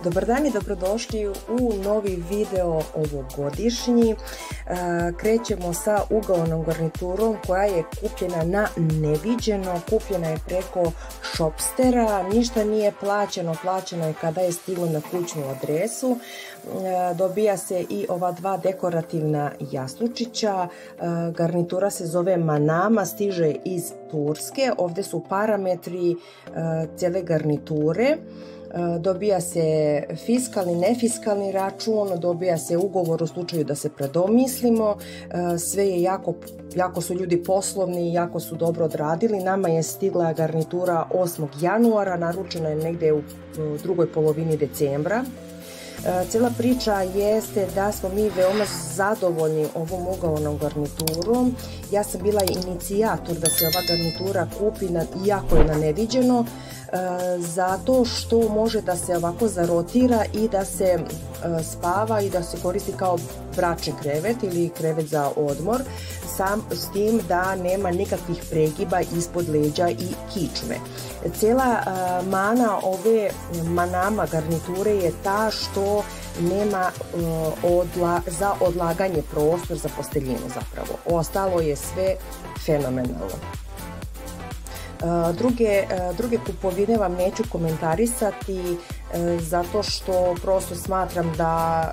Dobar dan i dobrodošli u novi video ovogodišnji. Krećemo sa ugaonom garniturom koja je kupljena na neviđeno, kupljena je preko Shopstera, ništa nije plaćeno, plaćeno je kada je stiglo na kućnu adresu. Dobija se i ova dva dekorativna jastučića, garnitura se zove manama, stiže iz Turske, ovdje su parametri cijele garniture. Dobija se fiskalni, nefiskalni račun, dobija se ugovor u slučaju da se predomislimo, sve je jako su ljudi poslovni, jako su dobro odradili. Nama je stigla garnitura 8. januara, naručena je negdje u drugoj polovini decembra. Cijela priča jeste da smo mi veoma zadovoljni ovom ugaonom garniturom. Ja sam bila inicijator da se ova garnitura kupi, iako je na neviđeno, zato što može da se ovako zarotira i da se spava i da se koristi kao bračni krevet ili krevet za odmor, s tim da nema nikakvih pregiba ispod leđa i kičme. Cijela mana ove manama garniture je ta što nema za odlaganje prostor za posteljinu zapravo. Ostalo je sve fenomenalno. Druge kupovine vam neću komentarisati zato što prosto smatram da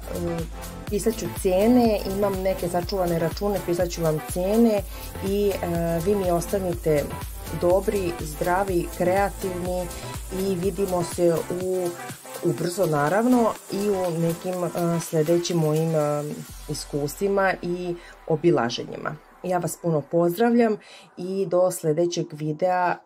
pisat ću cijene, imam neke sačuvane račune, pisat ću vam cijene i vi mi ostanite dobri, zdravi, kreativni i vidimo se ubrzo naravno i u nekim sljedećim mojim iskustvima i obilaženjima. Ja vas puno pozdravljam i do sljedećeg videa.